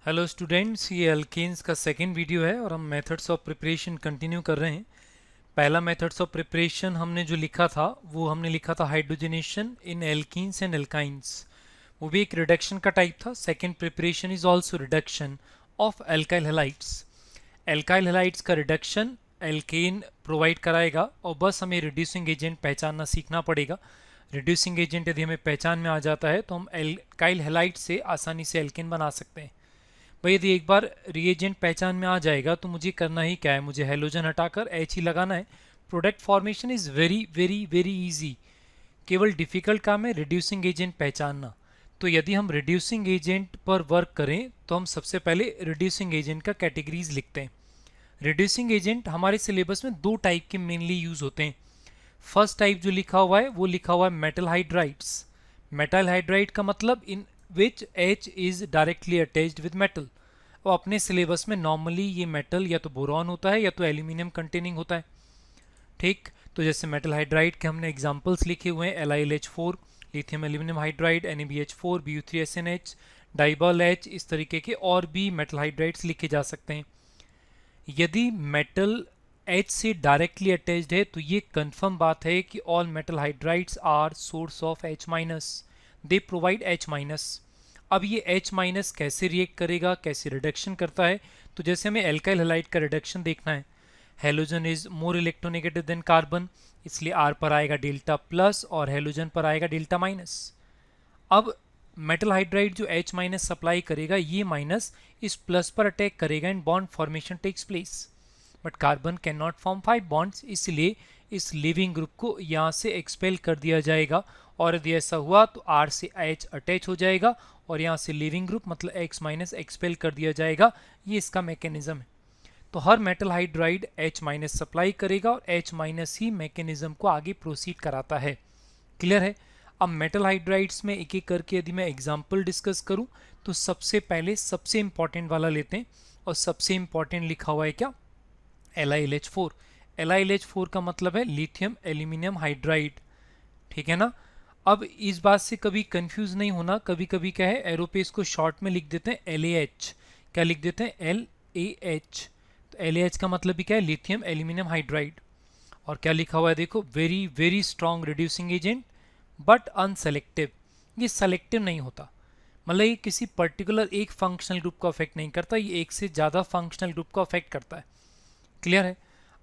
Hello students, ये alkanes का second video है और हम मेथड्स ऑफ प्रिपरेशन कंटिन्यू कर रहे हैं। पहला मेथड्स ऑफ प्रिपरेशन हमने जो लिखा था वो हमने लिखा था hydrogenation in alkenes and alkynes. वो भी एक रिडक्शन का टाइप था। Second preparation is also reduction of alkyl halides. Alkyl halides का रिडक्शन एल्केन प्रोवाइड कराएगा और बस हमें रिड्यूसिंग एजेंट पहचानना सीखना पड़ेगा। रिड्यूसिंग एजेंट यदि हमें पहचान में आ जाता है तो हम एल्काइल हैलाइड से आसानी से एल्केन बना सकते हैं। भाई यदि एक बार रिएजेंट पहचान में आ जाएगा तो मुझे करना ही क्या है, मुझे हेलोजन हटाकर एच ही लगाना है। Product formation is very very very easy. केवल डिफिकल्ट काम है रिड्यूसिंग एजेंट पहचानना। तो यदि हम रिड्यूसिंग एजेंट पर वर्क करें तो हम सबसे पहले रिड्यूसिंग एजेंट का कैटेगरीज लिखते हैं। रिड्यूसिंग एजेंट हमारे सिलेबस में दो टाइप के मेनली यूज होते हैं। फर्स्ट टाइप जो लिखा हुआ है वो लिखा हुआ है मेटल हाइड्राइड्स। मेटल हाइड्राइड का मतलब in which H is directly attached with metal. और अपने सिलेबस में नॉर्मली ये मेटल या तो बोरॉन होता है या तो एल्यूमिनियम कंटेनिंग होता है। ठीक, तो जैसे मेटल हाइड्राइड के हमने एग्जांपल्स लिखे हुए हैं LiLH4, lithium aluminium hydride, NaBH4, Bu3SNH, DIBAL H, इस तरीके के और भी मेटल हाइड्राइड्स लिखे जा सकते हैं। यदि मेटल एच से डायरेक्टली अटैच्ड है तो ये कंफर्म बात है कि all metal hydrides are source of H minus, they provide H minus. अब ये H माइनस कैसे रिएक्ट करेगा, कैसे रिडक्शन करता है, तो जैसे हमें एल्काइल हैलाइड का रिडक्शन देखना है। Halogen is more electronegative than carbon, इसलिए R पर आएगा डेल्टा प्लस और हेलोजन पर आएगा डेल्टा माइनस। अब मेटल हाइड्राइड जो H माइनस सप्लाई करेगा, ये माइनस इस प्लस पर अटैक करेगा and bond formation takes place. But carbon can not form 5 bonds, इसलिए इस लिविंग ग्रुप को यहाँ से एक्सपेल कर दिया जाएगा। और यदि ऐसा हुआ तो R से H अटैच हो जाएगा और यहाँ से लिविंग ग्रुप मतलब X माइनस एक्सपेल कर दिया जाएगा। ये इसका मैकेनिज्म है। तो हर metal hydride H minus supply करेगा और H माइनस ही मैकेनिज्म को आगे प्रोसीड कराता है। क्लियर है? अब मेटल हाइड्राइड्स में एक एक करके यदि मैं एग्जांपल डिस्कस करूं तो सबसे पहले सबसे इंपॉर्टेंट वाला लेते हैं और सबसे इंपॉर्टेंट लिखा हुआ है क्या, LiLH4। LiLH4 का मतलब है लिथियम एल्यूमिनियम हाइड्राइड। ठीक है ना? अब इस बात से कभी कंफ्यूज नहीं होना, कभी कभी क्या है एरोपेस को शॉर्ट में लिख देते हैं LAH। क्या लिख देते हैं? LAH। तो LAH का मतलब भी क्या है, लिथियम एल्यूमिनियम हाइड्राइड। और क्या लिखा हुआ है देखो, very very strong reducing agent but unselective. ये सेलेक्टिव नहीं होता, मतलब ये किसी पर्टिकुलर एक फंक्शनल ग्रुप को अफेक्ट नहीं करता, ये एक से ज़्यादा फंक्शनल ग्रुप को अफेक्ट करता है। क्लियर है?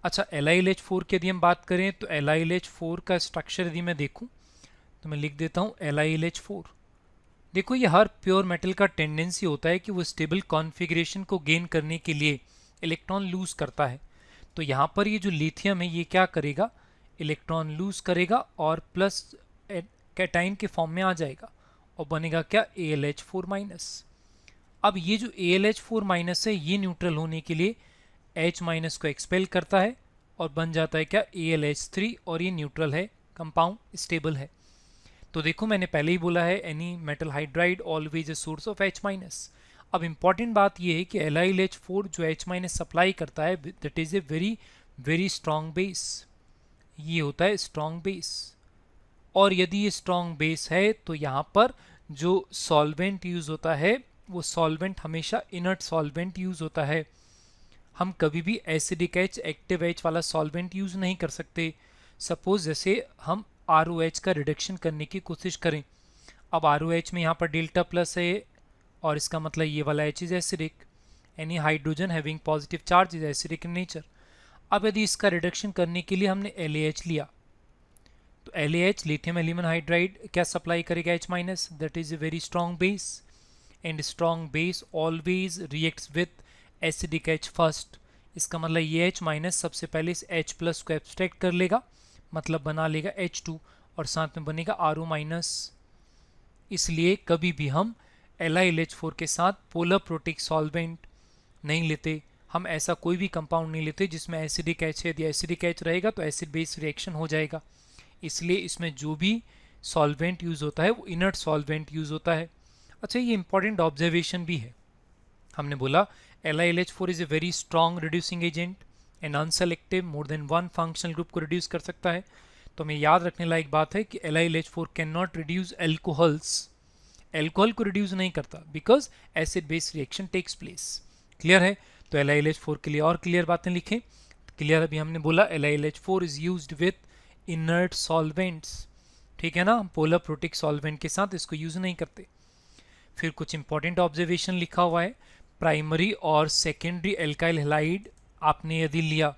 अच्छा, LiLH4 की यदि हम बात करें तो LiLH4 का स्ट्रक्चर यदि मैं देखूं तो मैं लिख देता हूं LiLH4। देखो, ये हर प्योर मेटल का टेंडेंसी होता है कि वो स्टेबल कॉन्फ़िगरेशन को गेन करने के लिए इलेक्ट्रॉन लूज करता है। तो यहाँ पर ये जो लिथियम है ये क्या करेगा, इलेक्ट्रॉन लूज करेगा और प्लस कैटाइन के फॉर्म में आ जाएगा और बनेगा क्या, AlH4 माइनस। अब ये जो AlH4 माइनस है ये न्यूट्रल होने के लिए H माइनस को एक्सपेल करता है और बन जाता है क्या, AlH3, और ये न्यूट्रल है, कंपाउंड स्टेबल है। तो देखो मैंने पहले ही बोला है any metal hydride always a source of H minus. अब इंपॉर्टेंट बात ये है कि LiLH4 जो H माइनस सप्लाई करता है that is a very very strong base. ये होता है स्ट्रॉन्ग बेस। और यदि ये स्ट्रॉन्ग बेस है तो यहाँ पर जो सॉल्वेंट यूज होता है वो सॉल्वेंट हमेशा इनर्ट सॉल्वेंट यूज होता है। हम कभी भी एसिडिक एच, एक्टिव एच वाला सॉल्वेंट यूज नहीं कर सकते। सपोज जैसे हम ROH का रिडक्शन करने की कोशिश करें। अब ROH में यहाँ पर डेल्टा प्लस है और इसका मतलब ये वाला H is acidic, any hydrogen having positive charge is acidic in nature. अब यदि इसका रिडक्शन करने के लिए हमने LAH लिया तो LAH लिथियम एल्यूमिनियम हाइड्राइड क्या सप्लाई करेगा, H minus, that is a very strong base and strong base always reacts with acidic H first. इसका मतलब ये H माइनस सबसे पहले इस H प्लस को एब्स्ट्रैक्ट कर लेगा, मतलब बना लेगा H2 और साथ में बनेगा RO माइनस। इसलिए कभी भी हम LiLH4 के साथ पोलर प्रोटिक सॉल्वेंट नहीं लेते। हम ऐसा कोई भी कंपाउंड नहीं लेते जिसमें एसिडिक H है। यदि एसिडिक H रहेगा तो एसिड बेस रिएक्शन हो जाएगा। इसलिए इसमें जो भी सॉल्वेंट यूज होता है वो इनर्ट सॉल्वेंट यूज होता है। अच्छा, ये इंपॉर्टेंट ऑब्जर्वेशन भी है। हमने बोला LiLH4 is a very strong reducing agent and unselective, more than one functional group को रिड्यूस कर सकता है। तो हमें याद रखने लायक बात है कि LiLH4 can not reduce alcohols. Alcohol को रिड्यूस नहीं करता because acid base reaction takes place. Clear है? तो LiLH4 के लिए और क्लियर बातें लिखें। क्लियर अभी हमने बोला LiLH4 is used with inert solvents, ठीक है ना, पोलर प्रोटिक सॉल्वेंट के साथ इसको यूज नहीं करते। फिर कुछ इंपॉर्टेंट ऑब्जर्वेशन लिखा हुआ है, प्राइमरी और सेकेंडरी एल्काइल हैलाइड आपने यदि लिया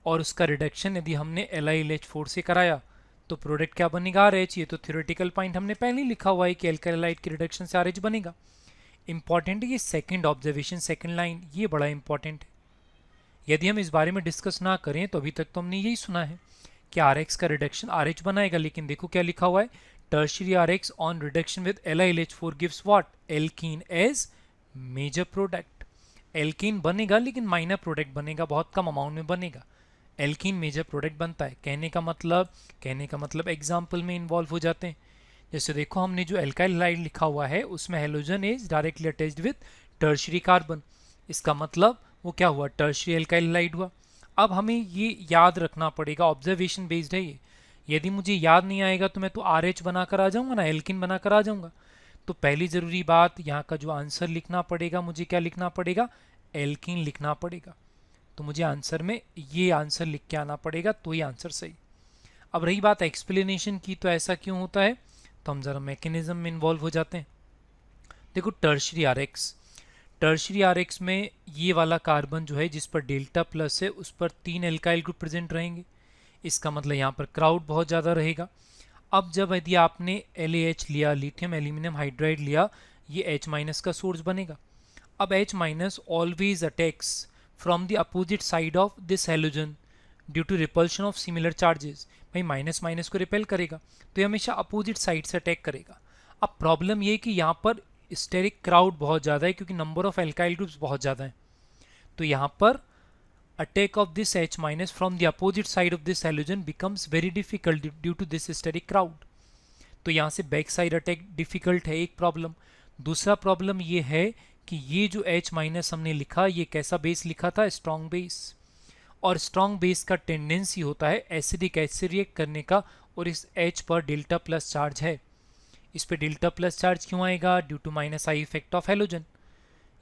और उसका रिडक्शन यदि हमने LiLH4 से कराया तो प्रोडक्ट क्या बनेगा, RH। ये तो थ्योरेटिकल पॉइंट हमने पहले ही लिखा हुआ है कि एल्काइल हैलाइड के रिडक्शन से RH बनेगा। इंपॉर्टेंट है ये सेकंड ऑब्जर्वेशन, सेकंड लाइन, ये बड़ा इंपॉर्टेंट है। यदि हम इस बारे में डिस्कस ना करें तो अभी तक तो हमने यही सुना है कि RX का रिडक्शन RH बनाएगा, लेकिन देखो क्या लिखा हुआ है, tertiary RX on reduction with LiLH4 gives what, alkene as major product. Alkene बनेगा लेकिन माइनर प्रोडक्ट बनेगा, बहुत कम अमाउंट में बनेगा। एल्कीन मेजर प्रोडक्ट बनता है, कहने का मतलब एग्जाम्पल में इन्वॉल्व हो जाते हैं। जैसे देखो हमने जो एल्काइल हैलाइड लिखा हुआ है उसमें halogen is directly attached with tertiary carbon, इसका मतलब वो क्या हुआ, टर्शियरी एल्काइल हैलाइड हुआ। अब हमें ये याद रखना पड़ेगा, ऑब्जर्वेशन बेस्ड है ये। यदि मुझे याद नहीं आएगा तो मैं तो RH बनाकर आ जाऊंगा ना, एल्किन बनाकर आ जाऊंगा। तो पहली जरूरी बात, यहाँ का जो आंसर लिखना पड़ेगा, मुझे क्या लिखना पड़ेगा, एल्किन लिखना पड़ेगा। तो मुझे आंसर में ये आंसर लिख के आना पड़ेगा, तो ये आंसर सही। अब रही बात एक्सप्लेनेशन की, तो ऐसा क्यों होता है, तो हम जरा मैकेनिज्म में इन्वॉल्व हो जाते हैं। देखो टर्शियरी RX में ये वाला कार्बन जो है जिस पर डेल्टा प्लस है उस पर 3 एल्काइल ग्रुप प्रेजेंट रहेंगे, इसका मतलब यहाँ पर क्राउड बहुत ज़्यादा रहेगा। अब जब यदि आपने LaH लिया, लिथियम एल्यूमिनियम हाइड्राइड लिया, ये H- का सोर्स बनेगा। अब H- always attacks from the opposite side of this halogen due to repulsion of similar charges. भाई माइनस माइनस को रिपेल करेगा तो ये हमेशा अपोजिट साइड से अटैक करेगा। अब प्रॉब्लम ये है कि यहाँ पर स्टेरिक क्राउड बहुत ज़्यादा है क्योंकि नंबर ऑफ एल्काइल ग्रुप्स बहुत ज़्यादा है। तो यहाँ पर attack of this H- from the opposite side of this halogen becomes very difficult due to this steric crowd. तो यहाँ से बैक साइड अटैक डिफिकल्ट है, एक प्रॉब्लम। दूसरा प्रॉब्लम ये है कि ये जो H- हमने लिखा, ये कैसा बेस लिखा था, स्ट्रॉन्ग बेस। और स्ट्रॉन्ग बेस का टेंडेंसी होता है एसिडिक एसिड रिएक्ट करने का, और इस H पर डेल्टा प्लस चार्ज है। इस पे डेल्टा प्लस चार्ज क्यों आएगा, due to minus I effect of halogen.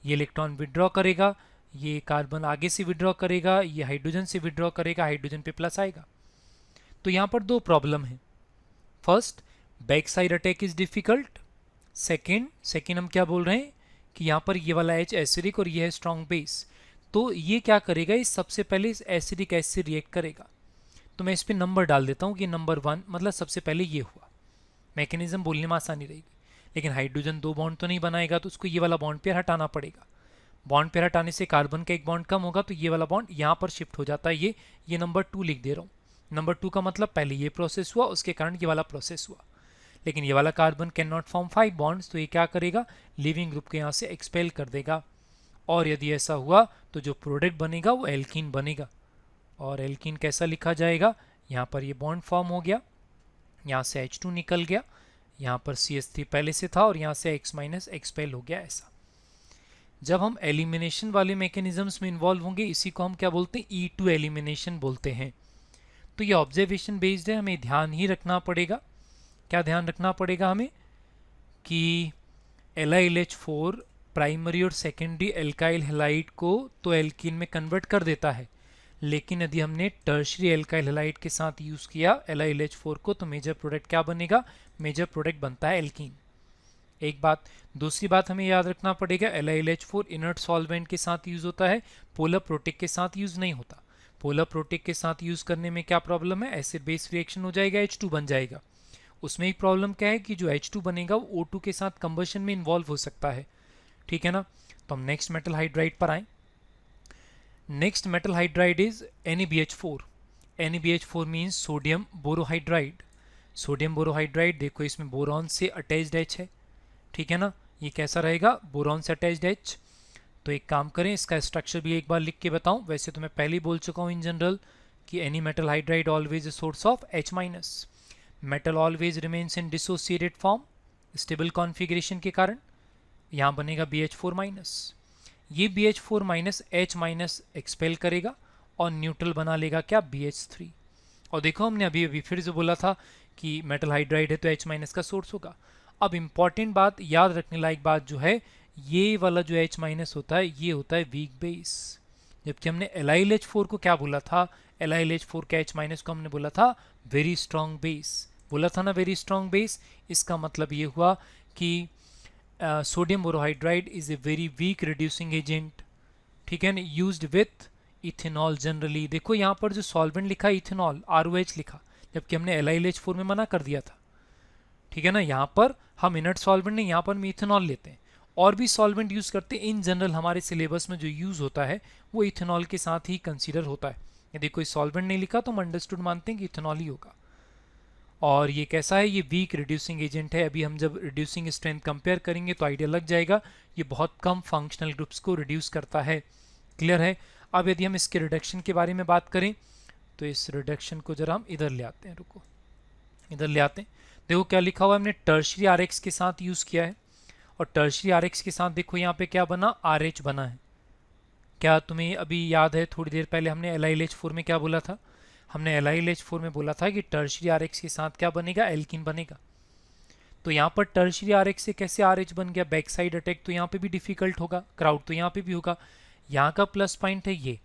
ये इलेक्ट्रॉन विड्रॉ करेगा, ये कार्बन आगे से विड्रॉ करेगा, ये हाइड्रोजन से विड्रॉ करेगा, हाइड्रोजन पे प्लस आएगा। तो यहाँ पर दो प्रॉब्लम है। First, back side attack is difficult. Second हम क्या बोल रहे हैं कि यहाँ पर ये वाला H एसिडिक और ये है स्ट्रॉन्ग बेस। तो ये क्या करेगा, इस सबसे पहले इस एसिडिक एसिड रिएक्ट करेगा। तो मैं इस पर नंबर डाल देता हूँ कि नंबर 1 मतलब सबसे पहले ये हुआ। मैकेनिज्म बोलने में आसानी रहेगी, लेकिन हाइड्रोजन 2 बॉन्ड तो नहीं बनाएगा, तो उसको ये वाला बॉन्ड पेयर हटाना पड़ेगा। बॉन्ड पेयर हटाने से कार्बन का एक बॉन्ड कम होगा, तो ये वाला बॉन्ड यहाँ पर शिफ्ट हो जाता है। ये नंबर 2 लिख दे रहा हूँ। नंबर 2 का मतलब पहले ये प्रोसेस हुआ, उसके कारण ये वाला प्रोसेस हुआ। लेकिन ये वाला carbon can not form 5 bonds, तो ये क्या करेगा, लिविंग ग्रुप के यहाँ से एक्सपेल कर देगा। और यदि ऐसा हुआ तो जो प्रोडक्ट बनेगा वो एल्कीन बनेगा। और एल्कीन कैसा लिखा जाएगा, यहाँ पर ये बॉन्ड फॉर्म हो गया, यहाँ से H2 निकल गया, यहाँ पर CH3 पहले से था और यहाँ से X- एक्सपेल हो गया। ऐसा जब हम एलिमिनेशन वाले मैकेनिज्म्स में इन्वॉल्व होंगे, इसी को हम क्या बोलते हैं, E2 एलिमिनेशन बोलते हैं। तो ये ऑब्जर्वेशन बेस्ड है, हमें ध्यान ही रखना पड़ेगा। क्या ध्यान रखना पड़ेगा हमें कि LiLH4 प्राइमरी और सेकेंडरी एल्काइल हैलाइड को तो एल्कीन में कन्वर्ट कर देता है, लेकिन यदि हमने टर्शियरी एल्काइल हैलाइड के साथ यूज़ किया LiLH4 को तो मेजर प्रोडक्ट क्या बनेगा, मेजर प्रोडक्ट बनता है एल्कीन। एक बात। दूसरी बात हमें याद रखना पड़ेगा, LiLH4 इनर्ट सॉल्वेंट के साथ यूज़ होता है, पोलर प्रोटिक के साथ यूज़ नहीं होता। पोलर प्रोटिक के साथ यूज़ करने में क्या प्रॉब्लम है, एसिड बेस रिएक्शन हो जाएगा, H2 बन जाएगा। उसमें एक प्रॉब्लम क्या है कि जो H2 बनेगा वो O2 के साथ कंबशन में इन्वॉल्व हो सकता है, ठीक है ना। तो हम नेक्स्ट मेटल हाइड्राइड पर आए। Next metal hydride is NaBH4। NaBH4 means sodium borohydride. Sodium borohydride, देखो इसमें बोरॉन से अटैच्ड H है, ठीक है ना। ये कैसा रहेगा, बोरॉन से अटैच्ड H। तो एक काम करें, इसका स्ट्रक्चर भी एक बार लिख के बताऊं। वैसे तो मैं पहले ही बोल चुका हूं इन जनरल कि any metal hydride always a source of H-। Metal always remains in dissociated form, stable configuration के कारण। यहाँ बनेगा BH4-। ये BH4- H- एक्सपेल करेगा और न्यूट्रल बना लेगा क्या, BH3। और देखो हमने अभी अभी फिर से बोला था कि मेटल हाइड्राइड है तो H- का सोर्स होगा। अब इम्पॉर्टेंट बात, याद रखने लायक बात जो है, ये वाला जो H माइनस होता है ये होता है वीक बेस, जबकि हमने LiLH4 को क्या बोला था, LiLH4 के H माइनस को हमने बोला था वेरी स्ट्रॉन्ग बेस, बोला था ना वेरी स्ट्रॉन्ग बेस। इसका मतलब ये हुआ कि sodium borohydride is a very weak reducing agent, ठीक है ना, यूज्ड विथ इथेनॉल जनरली। देखो यहाँ पर जो सॉल्वेंट लिखा है इथेनॉल, ROH लिखा, जबकि हमने LiLH4 में मना कर दिया था, ठीक है ना। यहाँ पर हम इनर्ट सॉल्वेंट नहीं, यहाँ पर हम इथेनॉल लेते हैं, और भी सॉल्वेंट यूज करते हैं। इन जनरल हमारे सिलेबस में जो यूज होता है वो इथेनॉल के साथ ही कंसीडर होता है। यदि कोई सॉल्वेंट नहीं लिखा तो हम अंडरस्टूड मानते हैं कि इथेनॉल ही होगा। और ये कैसा है, ये वीक रिड्यूसिंग एजेंट है। अभी हम जब रिड्यूसिंग स्ट्रेंथ कंपेयर करेंगे तो आइडिया लग जाएगा, ये बहुत कम फंक्शनल ग्रुप्स को रिड्यूस करता है। क्लियर है। अब यदि हम इसके रिडक्शन के बारे में बात करें तो इस रिडक्शन को जरा हम इधर ले आते हैं, रुको इधर ले आते हैं। देखो क्या लिखा हुआ है, हमने टर्शरी RX के साथ यूज किया है, और टर्शरी RX के साथ देखो यहाँ पे क्या बना, RH बना है। क्या तुम्हें अभी याद है, थोड़ी देर पहले हमने LiLH4 में क्या बोला था, हमने LiLH4 में बोला था कि टर्शरी RX के साथ क्या बनेगा, एल्कीन बनेगा। तो यहाँ पर टर्शरी RX से कैसे RH बन गया, बैक साइड अटैक तो यहाँ पे भी डिफिकल्ट होगा, क्राउड तो यहाँ पे भी होगा। यहाँ का प्लस पॉइंट है ये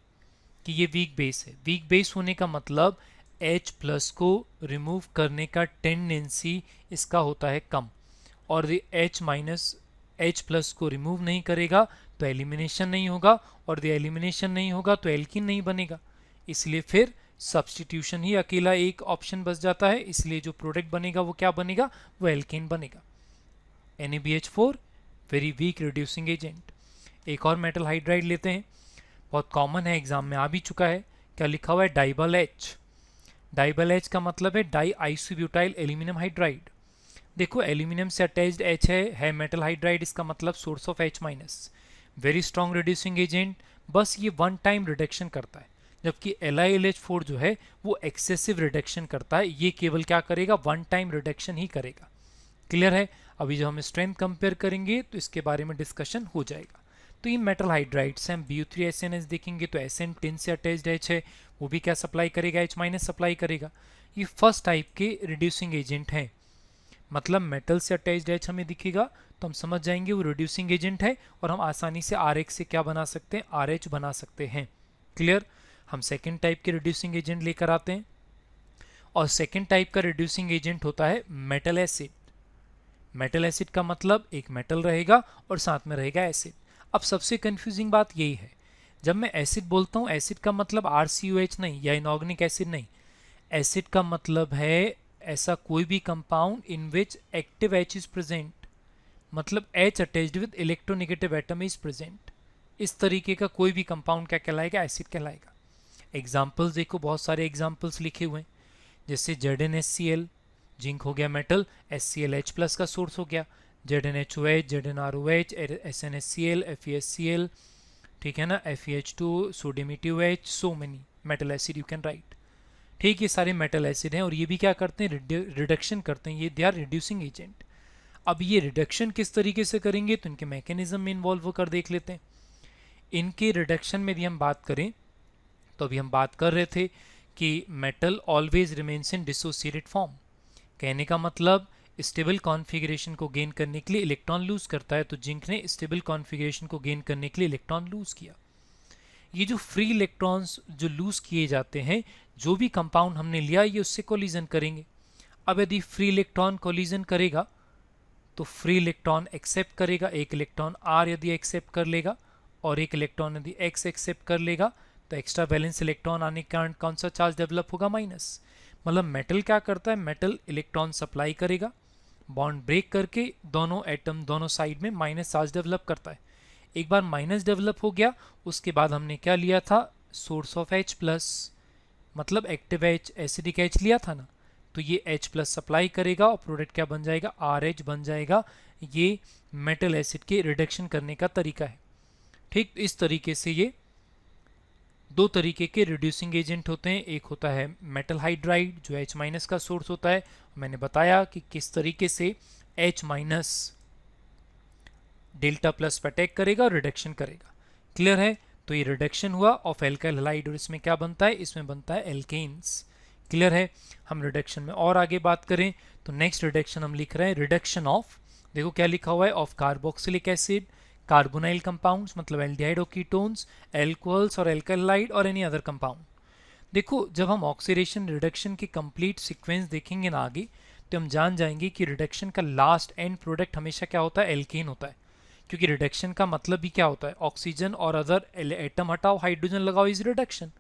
कि ये वीक बेस है। वीक बेस होने का मतलब H प्लस को रिमूव करने का टेंडेंसी इसका होता है कम, और H माइनस H प्लस को रिमूव नहीं करेगा तो एलिमिनेशन नहीं होगा, और यदि एलिमिनेशन नहीं होगा तो एल्कीन नहीं बनेगा। इसलिए फिर सब्स्टिट्यूशन ही अकेला एक ऑप्शन बच जाता है, इसलिए जो प्रोडक्ट बनेगा वो क्या बनेगा, वो एल्केन बनेगा। NaBH4 very weak reducing agent. एक और मेटल हाइड्राइड लेते हैं, बहुत कॉमन है, एग्जाम में आ भी चुका है। क्या लिखा हुआ है, डाइबल H। डाइबल H का मतलब है डाई आइसोब्यूटाइल एल्यूमिनियम हाइड्राइड। देखो एल्यूमिनियम से अटैच्ड H है मेटल हाइड्राइड, इसका मतलब source of H minus, very strong reducing agent. बस ये वन टाइम रिडक्शन करता है, जबकि LiLH4 जो है वो एक्सेसिव रिडक्शन करता है, ये केवल क्या करेगा, वन टाइम रिडक्शन ही करेगा। क्लियर है। अभी जब हम स्ट्रेंथ कंपेयर करेंगे तो इसके बारे में डिस्कशन हो जाएगा। तो ये मेटल हाइड्राइड्स हैं। BU3SNH देखेंगे तो SN10 से अटैच्ड H है, वो भी क्या सप्लाई करेगा, H माइनस सप्लाई करेगा। ये फर्स्ट टाइप के रिड्यूसिंग एजेंट हैं, मतलब मेटल से अटैच्ड H हमें दिखेगा तो हम समझ जाएंगे वो रिड्यूसिंग एजेंट है, और हम आसानी से RX से क्या बना सकते हैं, RH बना सकते हैं। क्लियर। हम सेकेंड टाइप के रिड्यूसिंग एजेंट लेकर आते हैं, और सेकेंड टाइप का रिड्यूसिंग एजेंट होता है मेटल एसिड। मेटल एसिड का मतलब एक मेटल रहेगा और साथ में रहेगा एसिड। अब सबसे कंफ्यूजिंग बात यही है, जब मैं एसिड बोलता हूँ, एसिड का मतलब RCOH नहीं या इनऑर्गेनिक एसिड नहीं, एसिड का मतलब है ऐसा कोई भी compound in which active H is present, मतलब H attached with electronegative atom is present. इस तरीके का कोई भी कंपाउंड क्या कहलाएगा, एसिड कहलाएगा। एग्जाम्पल्स देखो, बहुत सारे एग्जाम्पल्स लिखे हुए हैं, जैसे ZnHCl, जिंक हो गया मेटल, HClH प्लस का सोर्स हो गया, ZnHOH, ZnROH, SnHCl, FeSCl, ठीक है ना, FeH2, sodium E2H, so many metal acid you can write. ठीक, ये सारे मेटल एसिड हैं, और ये भी क्या करते हैं, रिडक्शन करते हैं, ये दे आर रिड्यूसिंग एजेंट। अब ये रिडक्शन किस तरीके से करेंगे तो इनके मैकेनिज्म में इन्वॉल्व होकर देख लेते हैं। इनके रिडक्शन में यदि हम बात करें तो अभी हम बात कर रहे थे कि metal always remains in dissociated form. कहने का मतलब स्टेबल कॉन्फ़िगरेशन को गेन करने के लिए इलेक्ट्रॉन लूज करता है, तो जिंक ने स्टेबल कॉन्फ़िगरेशन को गेन करने के लिए इलेक्ट्रॉन लूज किया। ये जो फ्री इलेक्ट्रॉन्स जो लूज किए जाते हैं, जो भी कंपाउंड हमने लिया ये उससे कोलिजन करेंगे। अब यदि फ्री इलेक्ट्रॉन कोलिजन करेगा तो फ्री इलेक्ट्रॉन एक्सेप्ट करेगा, एक इलेक्ट्रॉन R यदि एक्सेप्ट कर लेगा और एक इलेक्ट्रॉन यदि X एक्सेप्ट कर लेगा, तो एक्स्ट्रा वैलेंस इलेक्ट्रॉन आने के कारण कौन सा चार्ज डेवलप होगा, माइनस। मतलब मेटल क्या करता है, मेटल इलेक्ट्रॉन सप्लाई करेगा, बॉन्ड ब्रेक करके दोनों एटम दोनों साइड में माइनस चार्ज डेवलप करता है। एक बार माइनस डेवलप हो गया, उसके बाद हमने क्या लिया था, सोर्स ऑफ H प्लस, मतलब एक्टिव H, एसिडिक H लिया था ना, तो ये H प्लस सप्लाई करेगा और प्रोडक्ट क्या बन जाएगा, RH बन जाएगा। ये मेटल एसिड के रिडक्शन करने का तरीका है। ठीक, इस तरीके से ये दो तरीके के रिड्यूसिंग एजेंट होते हैं। एक होता है मेटल हाइड्राइड जो H माइनस का सोर्स होता है, मैंने बताया कि किस तरीके से H माइनस डेल्टा प्लस पर अटैक करेगा और रिडक्शन करेगा। क्लियर है। तो ये रिडक्शन हुआ ऑफ एल्काइल हैलाइड, और इसमें क्या बनता है, इसमें बनता है एल्केन्स। क्लियर है। हम रिडक्शन में और आगे बात करें तो नेक्स्ट रिडक्शन हम लिख रहे हैं रिडक्शन ऑफ, देखो क्या लिखा हुआ है, of carboxylic acid, carbonyl compounds मतलब एल्डिहाइड और कीटोन्स, एल्कोहल्स और एल्कलाइड और एनी अदर कंपाउंड। देखो जब हम ऑक्सीडेशन रिडक्शन की कंप्लीट सीक्वेंस देखेंगे ना आगे, तो हम जान जाएंगे कि रिडक्शन का लास्ट एंड प्रोडक्ट हमेशा क्या होता है, एल्केन होता है। क्योंकि रिडक्शन का मतलब भी क्या होता है, ऑक्सीजन और अदर एटम हटाओ, हाइड्रोजन लगाओ, इज रिडक्शन।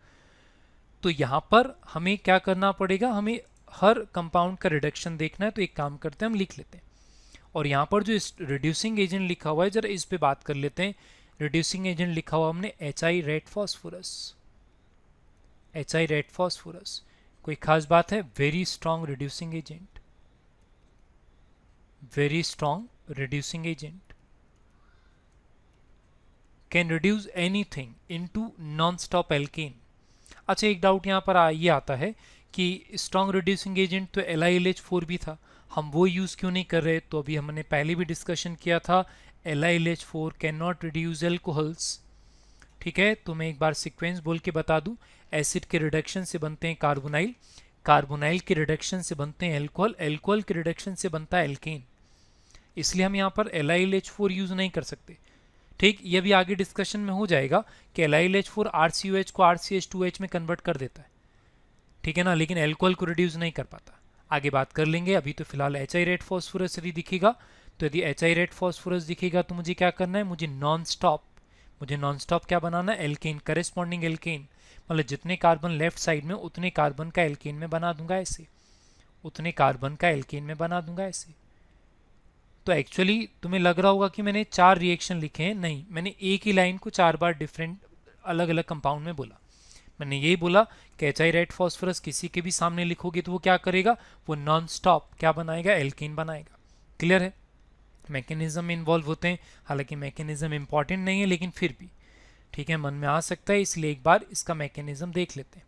तो यहाँ पर हमें क्या करना पड़ेगा, हमें हर कंपाउंड का रिडक्शन देखना है। तो एक काम करते हैं, हम लिख लेते हैं। और यहाँ पर जो रिड्यूसिंग एजेंट लिखा हुआ है, जरा इस पे बात कर लेते हैं। रिड्यूसिंग एजेंट लिखा हुआ हमने HI red phosphorus, HI red phosphorus. कोई खास बात है, very strong reducing agent, very strong reducing agent, can reduce anything into non stop alkane. अच्छा एक डाउट यहाँ पर ये आता है कि स्ट्रॉन्ग रिड्यूसिंग एजेंट तो LiLH4 भी था, हम वो यूज़ क्यों नहीं कर रहे। तो अभी हमने पहले भी डिस्कशन किया था, LiLH4 can not reduce alcohols. ठीक है, तो मैं एक बार सीक्वेंस बोल के बता दूं। एसिड के रिडक्शन से बनते हैं कार्बोनाइल, कार्बोनाइल के रिडक्शन से बनते हैं एल्कोहल, एल्कोहल के रिडक्शन से बनता है एल्केन। इसलिए हम यहाँ पर LiLH4 यूज़ नहीं कर सकते। ठीक, ये भी आगे डिस्कशन में हो जाएगा कि LiLH4 RCOH को RCH2H में कन्वर्ट कर देता है, ठीक है ना, लेकिन एल्कोहल को रिड्यूस नहीं कर पाता। आगे बात कर लेंगे, अभी तो फिलहाल HI रेड फॉस्फोरस यदि दिखेगा, तो यदि HI रेड फॉस्फोरस दिखेगा तो मुझे क्या करना है, मुझे नॉन स्टॉप क्या बनाना है, एल्केन, करेस्पॉन्डिंग एल्केन। मतलब जितने कार्बन लेफ्ट साइड में उतने कार्बन का एल्केन में बना दूंगा ऐसे, उतने कार्बन का एल्केन में बना दूंगा ऐसे। तो एक्चुअली तुम्हें लग रहा होगा कि मैंने 4 रिएक्शन लिखे हैं, नहीं, मैंने एक ही लाइन को 4 बार डिफरेंट अलग अलग कंपाउंड में बोला। मैंने यही बोला कि HI रेड फॉस्फोरस किसी के भी सामने लिखोगे तो वो क्या करेगा, वो नॉन स्टॉप क्या बनाएगा, एल्केन बनाएगा। क्लियर है, मैकेनिज्म इन्वॉल्व होते हैं, हालांकि मैकेनिज्म इंपॉर्टेंट नहीं है लेकिन फिर भी ठीक है, मन में आ सकता है, इसलिए एक बार इसका मैकेनिज्म देख लेते हैं।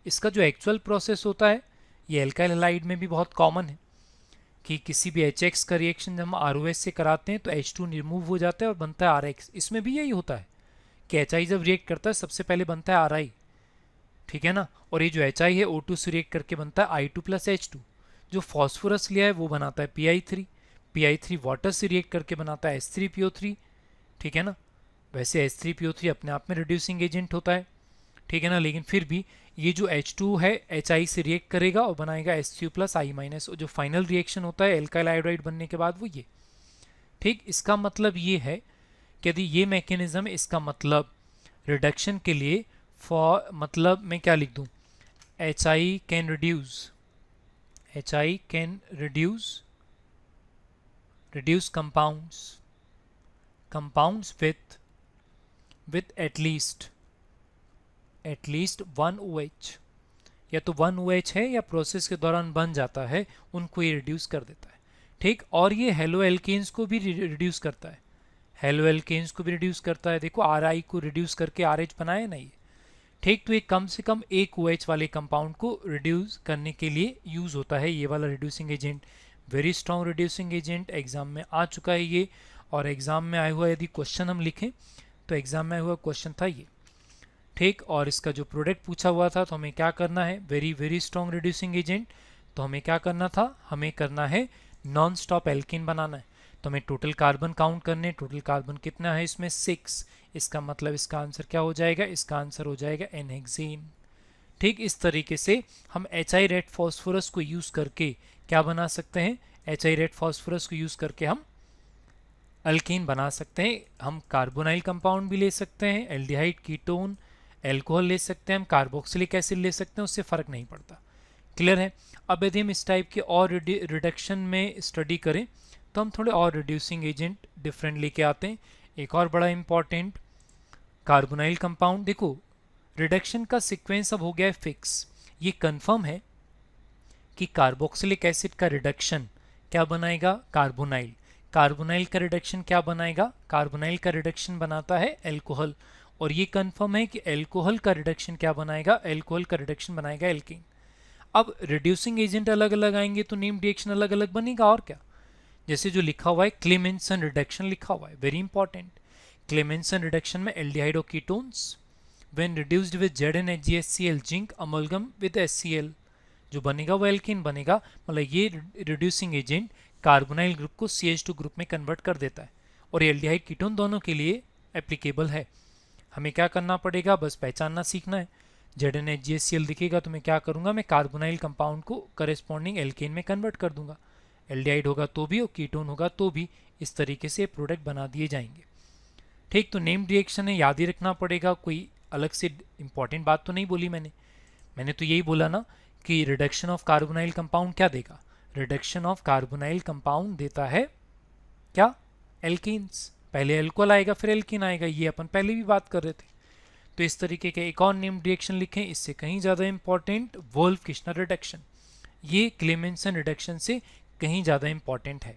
इसका जो एक्चुअल प्रोसेस होता है, ये एल्काइल हैलाइड में भी बहुत कॉमन है कि किसी भी HX का रिएक्शन जब हम ROH से कराते हैं तो H2 रिमूव हो जाता है और बनता है RX। इसमें भी यही होता है कि HI जब रिएक्ट करता है सबसे पहले बनता है RI, ठीक है ना, और ये जो HI है O2 से रिएक्ट करके बनता है I2 प्लस H2। जो फॉस्फोरस लिया है वो बनाता है PI3, PI3 वाटर से रिएक्ट करके बनाता है H3PO3, ठीक है ना। वैसे H3PO3 अपने आप में रिड्यूसिंग एजेंट होता है, ठीक है ना, लेकिन फिर भी ये जो H2 है HI से रिएक्ट करेगा और बनाएगा H3 प्लस I माइनस, जो फाइनल रिएक्शन होता है एल्काइल आयोडाइड बनने के बाद वो ये। ठीक, इसका मतलब ये है कि यदि ये मैकेनिज्म, इसका मतलब रिडक्शन के लिए फॉर, मतलब मैं क्या लिख दूं, HI can reduce compounds with at least 1 OH, या तो 1 OH है या प्रोसेस के दौरान बन जाता है, उनको ये रिड्यूस कर देता है। ठीक, और ये हेलो एल्केन्स को भी रिड्यूस करता है, हेलो एल्केन्स को भी रिड्यूस करता है। देखो RI को रिड्यूस करके RH बनाया ना ये। ठीक, तो ये कम से कम एक OH वाले कंपाउंड को रिड्यूस करने के लिए यूज होता है ये वाला reducing agent. Very strong reducing agent, exam में आ चुका है ये। और एग्जाम में आया हुआ यदि क्वेश्चन हम लिखें तो एग्जाम में आया हुआ क्वेश्चन था ये। ठीक, और इसका जो प्रोडक्ट पूछा हुआ था तो हमें क्या करना है, वेरी स्ट्रॉन्ग रिड्यूसिंग एजेंट, तो हमें क्या करना था, हमें करना है नॉन स्टॉप एल्केन बनाना है। तो हमें टोटल कार्बन काउंट करने, टोटल कार्बन कितना है इसमें 6, इसका मतलब इसका आंसर क्या हो जाएगा, इसका आंसर हो जाएगा N-हेक्सेन। ठीक, इस तरीके से हम HI रेड फॉस्फोरस को यूज करके क्या बना सकते हैं, HI रेड फॉस्फोरस को यूज करके हम अल्कीन बना सकते हैं। हम कार्बोनाइल कंपाउंड भी ले सकते हैं, एल्डिहाइड, कीटोन, एल्कोहल ले सकते हैं, हम कार्बोक्सिलिक एसिड ले सकते हैं, उससे फर्क नहीं पड़ता। क्लियर है। अब यदि हम इस टाइप के और रिडक्शन में स्टडी करें तो हम थोड़े और रिड्यूसिंग एजेंट डिफरेंट लेके आते हैं। एक और बड़ा इंपॉर्टेंट कार्बोनाइल कंपाउंड, देखो रिडक्शन का सीक्वेंस अब हो गया है फिक्स। ये कंफर्म है कि कार्बोक्सिलिक एसिड का रिडक्शन क्या बनाएगा, कार्बोनाइल, कार्बोनाइल का रिडक्शन क्या बनाएगा, कार्बोनाइल का रिडक्शन बनाता है एल्कोहल। और ये कंफर्म है कि एल्कोहल का रिडक्शन क्या बनाएगा, एल्कोहल का रिडक्शन बनाएगा एल्कीन। अब रिड्यूसिंग एजेंट अलग अलग आएंगे तो नेम रिएक्शन अलग अलग बनेगा, और क्या। जैसे जो लिखा हुआ है क्लेमेंसन रिडक्शन लिखा हुआ है, वेरी इंपॉर्टेंट। क्लेमेंसन रिडक्शन में एल्डिहाइड और ketones when reduced with ZnHgHCl zinc amalgam with HCl, जो बनेगा वो एल्केन बनेगा। मतलब ये रिड्यूसिंग एजेंट कार्बोनाइल ग्रुप को CH2 ग्रुप में कन्वर्ट कर देता है और ये एल्डिहाइड कीटोन दोनों के लिए एप्लीकेबल है। हमें क्या करना पड़ेगा, बस पहचानना सीखना है। ZnHgCl दिखेगा तो मैं क्या करूँगा, मैं कार्बोनाइल कंपाउंड को करेस्पॉन्डिंग एल्केन में कन्वर्ट कर दूंगा। एल्डिहाइड होगा तो भी और कीटोन होगा तो भी, इस तरीके से प्रोडक्ट बना दिए जाएंगे। ठीक, तो नेम्ड रिएक्शन है, याद ही रखना पड़ेगा। कोई अलग से इंपॉर्टेंट बात तो नहीं बोली मैंने तो यही बोला ना कि रिडक्शन ऑफ कार्बोनाइल कंपाउंड क्या देगा, रिडक्शन ऑफ कार्बोनाइल कंपाउंड देता है क्या, एल्कीन्स। पहले एल्कोहल आएगा फिर एल्कीन आएगा, ये अपन पहले भी बात कर रहे थे। तो इस तरीके के एक और नेम्ड रिएक्शन लिखें, इससे कहीं ज़्यादा इंपॉर्टेंट वोल्फ किश्नर रिडक्शन, ये क्लेमेंसन रिडक्शन से कहीं ज़्यादा इंपॉर्टेंट है।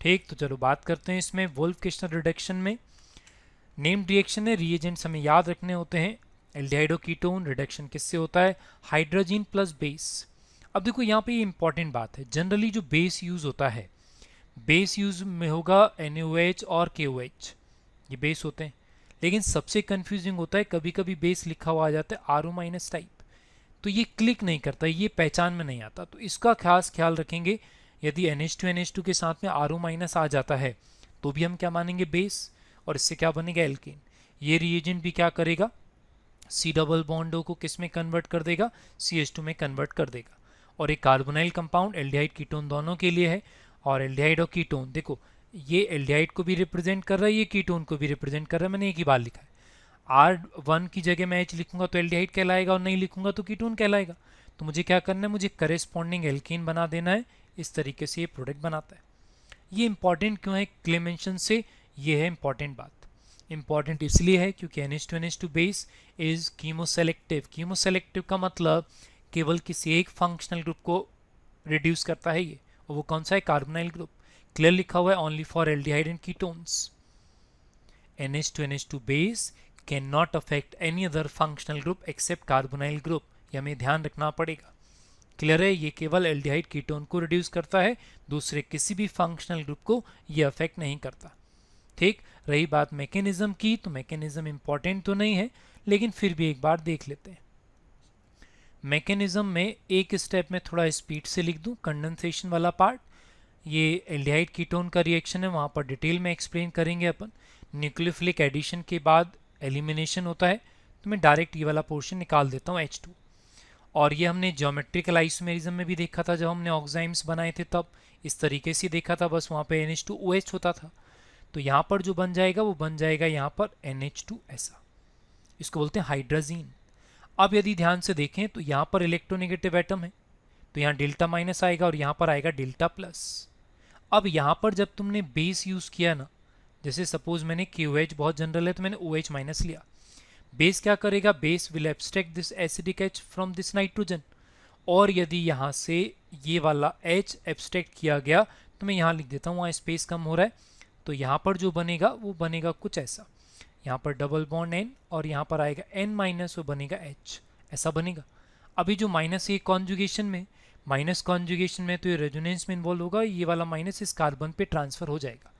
ठीक, तो चलो बात करते हैं इसमें वोल्फ किश्नर रिडक्शन में। नेम्ड रिएक्शन है, रिएजेंट्स हमें याद रखने होते हैं। एल्डिहाइड और कीटोन रिडक्शन किससे होता है, हाइड्रोजन प्लस बेस। अब देखो यहाँ पे ये इंपॉर्टेंट बात है, जनरली जो बेस यूज होता है, बेस यूज में होगा NaOH और KOH, ये बेस होते हैं। लेकिन सबसे कंफ्यूजिंग होता है, कभी कभी बेस लिखा हुआ आ जाता है RO माइनस टाइप, तो ये क्लिक नहीं करता, ये पहचान में नहीं आता। तो इसका खास ख्याल रखेंगे, यदि NH2 के साथ में RO माइनस आ जाता है तो भी हम क्या मानेंगे, बेस, और इससे क्या बनेगा, एल्केन। ये रिएजेंट भी क्या करेगा, C डबल बॉन्डो को किस में कन्वर्ट कर देगा, CH2 में कन्वर्ट कर देगा। और एक कार्बोनाइल कंपाउंड एल्डिहाइड कीटोन दोनों के लिए है। और एल्डिहाइड और कीटोन देखो, ये एल्डिहाइड को भी रिप्रेजेंट कर रहा है, ये कीटोन को भी रिप्रेजेंट कर रहा है। मैंने एक ही बार लिखा है, R1 की जगह मैं H लिखूंगा तो एल्डिहाइड कहलाएगा और नहीं लिखूंगा तो कीटोन कहलाएगा। तो मुझे क्या करना है, मुझे करेस्पॉन्डिंग एल्केन बना देना है। इस तरीके से ये प्रोडक्ट बनाता है। ये इंपॉर्टेंट क्यों है क्लेमेंशन से, ये है इंपॉर्टेंट बात। इंपॉर्टेंट इसलिए है क्योंकि NH2NH2 base is chemoselective. Chemoselective का मतलब केवल किसी एक फंक्शनल ग्रुप को रिड्यूस करता है ये, और वो कौन सा है, कार्बोनाइल ग्रुप। क्लियर लिखा हुआ है, only for aldehyde and ketones. NH2NH2 base can not affect any other functional group except carbonyl group, ये हमें ध्यान रखना पड़ेगा। क्लियर है, ये केवल एल्डिहाइड कीटोन को रिड्यूस करता है, दूसरे किसी भी फंक्शनल ग्रुप को ये अफेक्ट नहीं करता। ठीक, रही बात मैकेनिज्म की, तो मैकेनिज्म इंपॉर्टेंट तो नहीं है, लेकिन फिर भी एक बार देख लेते हैं। मैकेनिज्म में एक स्टेप में थोड़ा स्पीड से लिख दूं, कंडेंसेशन वाला पार्ट, ये एल्डिहाइड कीटोन का रिएक्शन है, वहाँ पर डिटेल में एक्सप्लेन करेंगे अपन। न्यूक्लियोफिलिक एडिशन के बाद एलिमिनेशन होता है, तो मैं डायरेक्ट ये वाला पोर्शन निकाल देता हूँ H2। और ये हमने ज्योमेट्रिकल आइसोमेरिज्म में भी देखा था, जब हमने ऑक्साइम्स बनाए थे तब इस तरीके से देखा था, बस वहाँ पे NH2OH होता था। तो यहाँ पर जो बन जाएगा वो बन जाएगा यहाँ पर NH2 ऐसा, इसको बोलते हैं हाइड्राजीन। अब यदि ध्यान से देखें तो यहाँ पर इलेक्ट्रोनेगेटिव एटम है, तो यहाँ डेल्टा माइनस आएगा और यहाँ पर आएगा डेल्टा प्लस। अब यहाँ पर जब तुमने बेस यूज़ किया ना, जैसे सपोज मैंने KOH बहुत जनरल है तो मैंने OH माइनस लिया, बेस क्या करेगा, base will abstract this acidic H from this nitrogen. और यदि यहाँ से ये वाला H एब्स्ट्रैक्ट किया गया तो मैं यहाँ लिख देता हूँ, वहाँ स्पेस कम हो रहा है, तो यहाँ पर जो बनेगा वो बनेगा कुछ ऐसा। यहाँ पर डबल बॉन्ड N और यहाँ पर आएगा N माइनस, वो बनेगा H, ऐसा बनेगा। अभी जो माइनस है कॉन्जुगेशन में, माइनस कॉन्जुगेशन में तो ये रेजोनेंस में इन्वॉल्व होगा, ये वाला माइनस इस कार्बन पे ट्रांसफर हो जाएगा।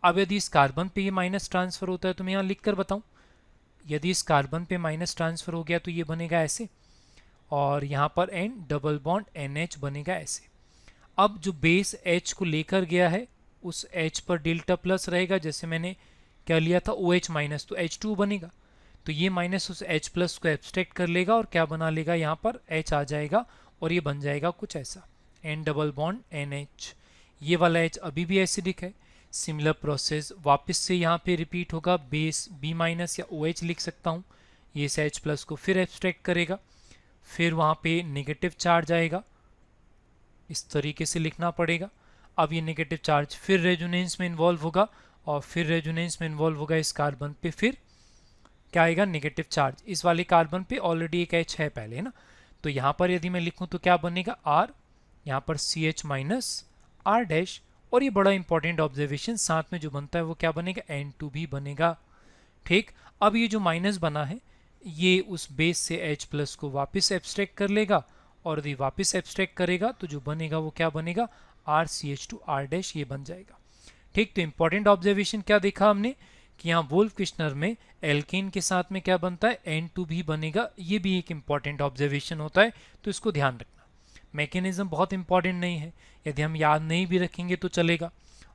अब यदि इस कार्बन पे ये माइनस ट्रांसफर होता है तो मैं यहाँ लिख कर बताऊँ, यदि इस कार्बन पे माइनस ट्रांसफर हो गया तो ये बनेगा ऐसे, और यहाँ पर N डबल बॉन्ड NH बनेगा ऐसे। अब जो बेस H को लेकर गया है उस H पर डेल्टा प्लस रहेगा, जैसे मैंने क्या लिया था OH माइनस, तो H2 बनेगा। तो ये माइनस उस H प्लस को एब्स्ट्रैक्ट कर लेगा और क्या बना लेगा, यहाँ पर H आ जाएगा और ये बन जाएगा कुछ ऐसा, N डबल बॉन्ड NH। ये वाला H अभी भी एसिडिक है। सिमिलर प्रोसेस वापस से यहाँ पे रिपीट होगा, बेस B माइनस या OH लिख सकता हूँ, ये इस H प्लस को फिर एब्स्ट्रैक्ट करेगा, फिर वहाँ पे नेगेटिव चार्ज आएगा, इस तरीके से लिखना पड़ेगा। अब ये नेगेटिव चार्ज फिर रेजोनेंस में इन्वॉल्व होगा और फिर रेजोनेंस में इन्वॉल्व होगा इस कार्बन पे, फिर क्या आएगा, नेगेटिव चार्ज। इस वाले कार्बन पे ऑलरेडी एक H है पहले, है ना, तो यहाँ पर यदि मैं लिखूँ तो क्या बनेगा, R, यहाँ पर CH माइनस R डैश, और ये बड़ा इंपॉर्टेंट ऑब्जर्वेशन, साथ में जो बनता है वो क्या बनेगा, N2 भी बनेगा। ठीक, अब ये जो माइनस बना है ये उस बेस से H प्लस को वापस एब्स्ट्रैक्ट कर लेगा, और यदि वापस एब्स्ट्रैक्ट करेगा तो जो बनेगा वो क्या बनेगा, RCH2 R डैश, ये बन जाएगा। ठीक, तो इंपॉर्टेंट ऑब्जर्वेशन क्या देखा हमने कि यहाँ वोल्फ किश्नर में एल्केन के साथ में क्या बनता है, N2 भी बनेगा। ये भी एक इंपॉर्टेंट ऑब्जर्वेशन होता है, तो इसको ध्यान रखना। मैकेनिज्म बहुत इंपॉर्टेंट नहीं है, यदि हम याद नहीं भी रखेंगे तो चलेगा।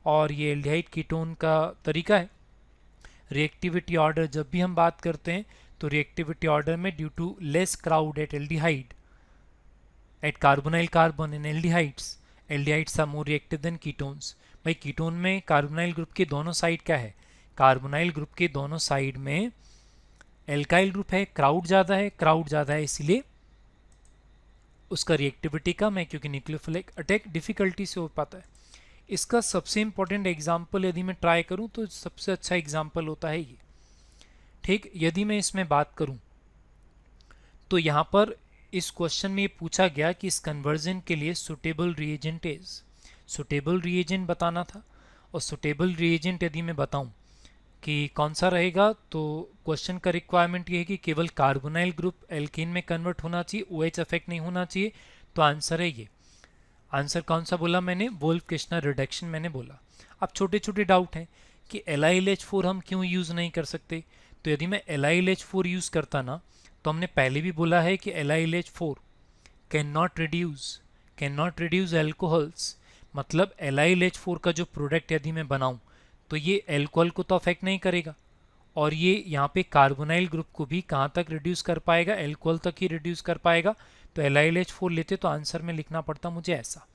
और ये एल्डिहाइड कीटोन का तरीका है। रिएक्टिविटी ऑर्डर जब भी हम बात करते हैं तो रिएक्टिविटी ऑर्डर में due to less crowd at aldehyde at carbonyl carbon in aldehydes are more reactive than ketones. भाई कीटोन में कार्बोनाइल ग्रुप के दोनों साइड क्या है, कार्बोनाइल ग्रुप के दोनों साइड में एल्काइल ग्रुप है, क्राउड ज़्यादा है इसीलिए उसका रिएक्टिविटी कम है, क्योंकि न्यूक्लियोफिलिक अटैक डिफिकल्टी से हो पाता है। इसका सबसे इंपॉर्टेंट एग्जाम्पल यदि मैं ट्राई करूं तो सबसे अच्छा एग्जाम्पल होता है ये। ठीक, यदि मैं इसमें बात करूं तो यहाँ पर इस क्वेश्चन में ये पूछा गया कि इस कन्वर्जन के लिए suitable reagent is, suitable reagent बताना था। और सुटेबल रिएजेंट यदि मैं बताऊं कि कौन सा रहेगा, तो क्वेश्चन का रिक्वायरमेंट ये है कि केवल कार्बोनाइल ग्रुप एल्केन में कन्वर्ट होना चाहिए, OH इफेक्ट नहीं होना चाहिए। तो आंसर है ये। आंसर कौन सा बोला मैंने, वोल्फ-किर्चनर रिडक्शन मैंने बोला। अब छोटे छोटे डाउट हैं कि LiLH4 हम क्यों यूज़ नहीं कर सकते। तो यदि मैं LiLH4 यूज़ करता ना, तो हमने पहले भी बोला है कि LiLH4 can not reduce alcohols. मतलब LiLH4 का जो प्रोडक्ट यदि मैं बनाऊं तो ये एल्कोहल को तो अफेक्ट नहीं करेगा, और ये यहाँ पे कार्बोनाइल ग्रुप को भी कहाँ तक रिड्यूस कर पाएगा, एल्कोहल तक ही रिड्यूस कर पाएगा। तो LiLH4 लेते तो आंसर में लिखना पड़ता मुझे ऐसा,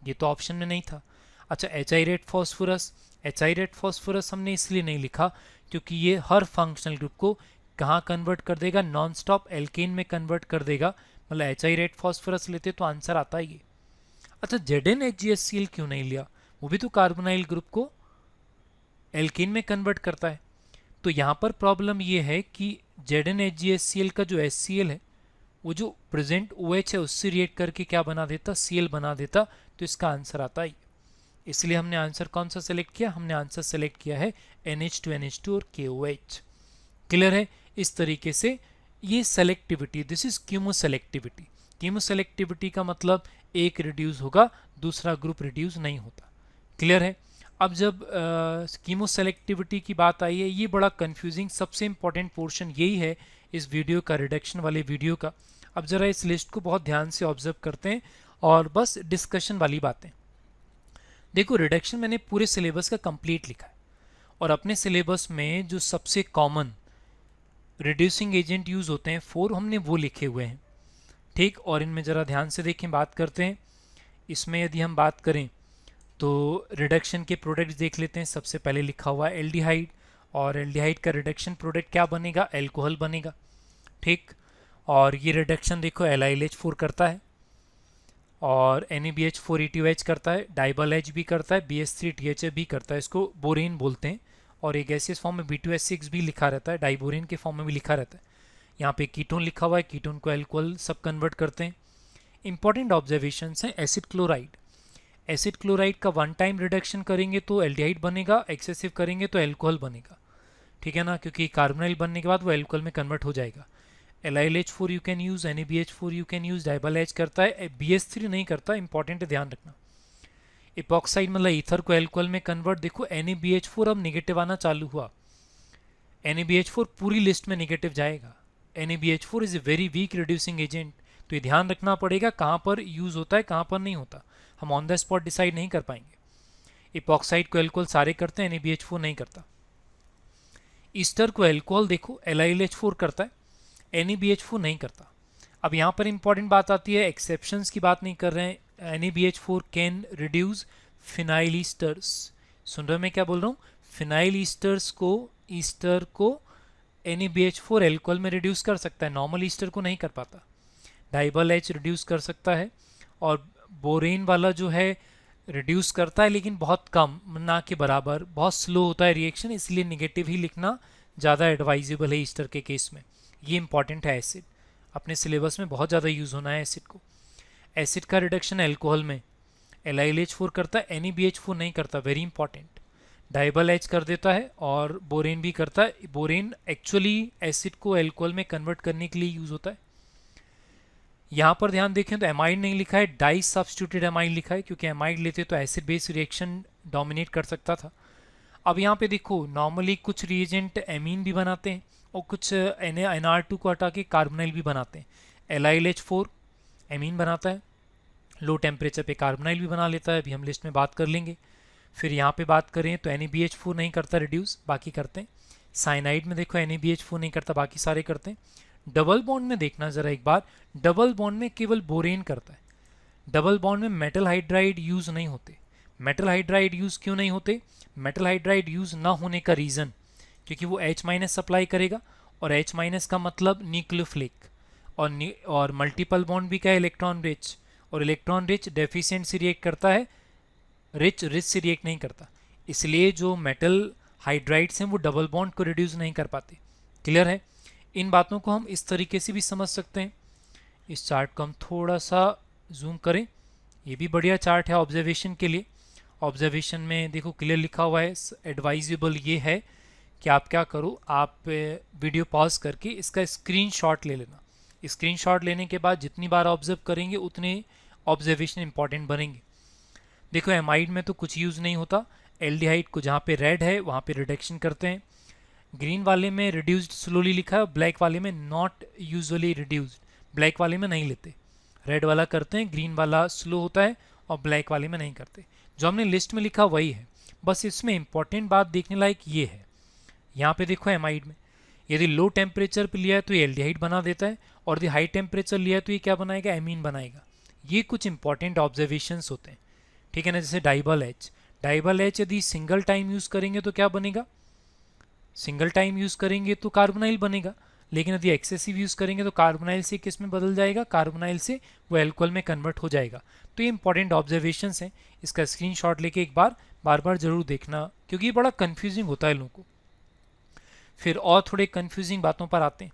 ये तो ऑप्शन में नहीं था। अच्छा, एचाइरेट फॉस्फोरस हमने इसलिए नहीं लिखा क्योंकि ये हर फंक्शनल ग्रुप को कहाँ कन्वर्ट कर देगा, नॉन स्टॉप एल्केन में कन्वर्ट कर देगा। मतलब एचाइरेट फॉस्फोरस लेते तो आंसर आता ही है। अच्छा, ZnHgSCl क्यों नहीं लिया, वो भी तो कार्बोनाइल ग्रुप को एल्केन में कन्वर्ट करता है। तो यहाँ पर प्रॉब्लम ये है कि ZnHgSCl का जो HCl है वो जो प्रेजेंट OH है उससे रिएक्ट करके क्या बना देता, Cl बना देता। तो इसका आंसर आता है, इसलिए हमने आंसर कौन सा सेलेक्ट किया, हमने आंसर सेलेक्ट किया है NH2NH2 और KOH। क्लियर है। इस तरीके से ये सेलेक्टिविटी, दिस इज कीमोसेलेक्टिविटी। कीमोसेलेक्टिविटी का मतलब एक रिड्यूस होगा, दूसरा ग्रुप रिड्यूस नहीं होता। क्लियर है। अब जब कीमोसेलेक्टिविटी की बात आई है, ये बड़ा कंफ्यूजिंग, सबसे इंपॉर्टेंट पोर्शन यही है इस वीडियो का, रिडक्शन वाले वीडियो का। अब जरा इस लिस्ट को बहुत ध्यान से ऑब्जर्व करते हैं और बस डिस्कशन वाली बातें। देखो, रिडक्शन मैंने पूरे सिलेबस का कंप्लीट लिखा है, और अपने सिलेबस में जो सबसे कॉमन रिड्यूसिंग एजेंट यूज होते हैं 4, हमने वो लिखे हुए हैं। ठीक, और इनमें ज़रा ध्यान से देखें, बात करते हैं। इसमें यदि हम बात करें तो रिडक्शन के प्रोडक्ट्स देख लेते हैं। सबसे पहले लिखा हुआ है एल्डिहाइड, और एल्डिहाइड का रिडक्शन प्रोडक्ट क्या बनेगा, एल्कोहल बनेगा। ठीक, और ये रिडक्शन देखो LiLH4 करता है, और NaBH4 ETOH करता है, डाइबल H भी करता है, BH3 THA भी करता है, इसको बोरेन बोलते हैं। और एक गैसियस फॉर्म में B2S6 भी लिखा रहता है, डाइबोरेन के फॉर्म में भी लिखा रहता है। यहाँ पे कीटोन लिखा हुआ है, कीटोन को एल्कोहल सब कन्वर्ट करते हैं। इंपॉर्टेंट ऑब्जर्वेशंस हैं, एसिड क्लोराइड का वन टाइम रिडक्शन करेंगे तो एल्डिहाइड बनेगा, एक्सेसिव करेंगे तो एल्कोहल बनेगा। ठीक है ना, क्योंकि कार्बोनाइल बनने के बाद वो एल्कोहल में कन्वर्ट हो जाएगा। LiLH4 you can use, NaBH4 you can use, DIBAL H करता है, BH3 नहीं करता, इंपॉर्टेंट है, ध्यान रखना। इपॉक्साइड मतलब ईथर को एल्कोहल में कन्वर्ट, देखो NaBH4 अब निगेटिव आना चालू हुआ। NaBH4 पूरी लिस्ट में निगेटिव जाएगा। NaBH4 is a very weak reducing agent, तो ये ध्यान रखना पड़ेगा कहाँ पर यूज होता है, कहाँ पर नहीं होता। हम ऑन द स्पॉट डिसाइड नहीं कर पाएंगे। इपॉक्साइड को एल्कोहल सारे करते हैं, NaBH4 नहीं करता। ईस्टर को एल्कोहल देखो LiLH4 करता है, NaBH4 नहीं करता। अब यहाँ पर इंपॉर्टेंट बात आती है, एक्सेप्शंस की बात नहीं कर रहे हैं। NaBH4 can reduce phenyl esters. सुन रहे मैं क्या बोल रहा हूँ, फिनाइल ईस्टर्स को, ईस्टर को NaBH4 एल्कोहल में रिड्यूस कर सकता है, नॉर्मल ईस्टर को नहीं कर पाता। डाइबल H रिड्यूस कर सकता है, और बोरेन वाला जो है रिड्यूस करता है लेकिन बहुत कम, ना के बराबर, बहुत स्लो होता है रिएक्शन, इसलिए निगेटिव ही लिखना ज़्यादा एडवाइजेबल है ईस्टर के केस में। ये इंपॉर्टेंट है, एसिड अपने सिलेबस में बहुत ज़्यादा यूज़ होना है एसिड को। एसिड का रिडक्शन एल्कोहल में LiLH4 करता है, NaBH4 नहीं करता, वेरी इंपॉर्टेंट। डाइबल H कर देता है, और बोरेन भी करता है। बोरेन एक्चुअली एसिड को एल्कोहल में कन्वर्ट करने के लिए यूज़ होता है। यहाँ पर ध्यान देखें तो एमाइड नहीं लिखा है, डाई सब्स्टिट्यूटेड एमाइड लिखा है, क्योंकि एमाइड लेते तो एसिड बेस रिएक्शन डोमिनेट कर सकता था। अब यहाँ पे देखो, नॉर्मली कुछ रिएजेंट एमीन भी बनाते हैं, और कुछ NR2 को हटा के कार्बोनाइल भी बनाते हैं। LiLH4 एमीन बनाता है, लो टेम्परेचर पे कार्बोनाइल भी बना लेता है, अभी हम लिस्ट में बात कर लेंगे। फिर यहाँ पे बात करें तो NaBH4 नहीं करता रिड्यूस, बाकी करते हैं। साइनाइड में देखो NaBH4 नहीं करता, बाकी सारे करते हैं। डबल बॉन्ड में देखना ज़रा एक बार, डबल बॉन्ड में केवल बोरेन करता है। डबल बॉन्ड में मेटल हाइड्राइड यूज़ नहीं होते। मेटल हाइड्राइड यूज़ क्यों नहीं होते? मेटल हाइड्राइड यूज़ ना होने का रीज़न क्योंकि वो H- सप्लाई करेगा, और H- का मतलब न्यूक्लियोफिलिक, और मल्टीपल बॉन्ड भी क्या है? इलेक्ट्रॉन रिच, और इलेक्ट्रॉन रिच डेफिशिएंट से रिएक्ट करता है, रिच से रिएक्ट नहीं करता। इसलिए जो मेटल हाइड्राइड्स हैं वो डबल बॉन्ड को रिड्यूस नहीं कर पाते। क्लियर है? इन बातों को हम इस तरीके से भी समझ सकते हैं। इस चार्ट को हम थोड़ा सा जूम करें, ये भी बढ़िया चार्ट है ऑब्जर्वेशन के लिए। ऑब्जर्वेशन में देखो क्लियर लिखा हुआ है, एडवाइजेबल ये है कि आप क्या करो, आप वीडियो पॉज करके इसका स्क्रीनशॉट ले लेना। स्क्रीनशॉट लेने के बाद जितनी बार ऑब्जर्व करेंगे उतने ऑब्जर्वेशन इंपॉर्टेंट बनेंगे। देखो एमाइड में तो कुछ यूज़ नहीं होता, एल्डिहाइड को जहाँ पे रेड है वहाँ पे रिडक्शन करते हैं। ग्रीन वाले में रिड्यूस्ड स्लोली लिखा है, ब्लैक वाले में नॉट यूजुअली रिड्यूस्ड, ब्लैक वाले में नहीं लेते। रेड वाला करते हैं, ग्रीन वाला स्लो होता है, और ब्लैक वाले में नहीं करते। जो हमने लिस्ट में लिखा वही है, बस इसमें इंपॉर्टेंट बात देखने लायक ये है। यहाँ पे देखो एमाइड में यदि लो टेम्परेचर पे लिया है तो ये एल्डिहाइड बना देता है, और यदि हाई टेम्परेचर लिया है तो ये क्या बनाएगा? एमीन बनाएगा। ये कुछ इंपॉर्टेंट ऑब्जर्वेशंस होते हैं, ठीक है ना। जैसे डाइबल एच यदि सिंगल टाइम यूज़ करेंगे तो क्या बनेगा? सिंगल टाइम यूज़ करेंगे तो कार्बोनाइल बनेगा, लेकिन यदि एक्सेसिव यूज़ करेंगे तो कार्बोनाइल से किस में बदल जाएगा? कार्बोनाइल से वो एल्कोहल में कन्वर्ट हो जाएगा। तो ये इंपॉर्टेंट ऑब्जर्वेशंस हैं, इसका स्क्रीनशॉट लेके एक बार बार जरूर देखना, क्योंकि ये बड़ा कन्फ्यूजिंग होता है लोगों को। फिर और थोड़े कन्फ्यूजिंग बातों पर आते हैं।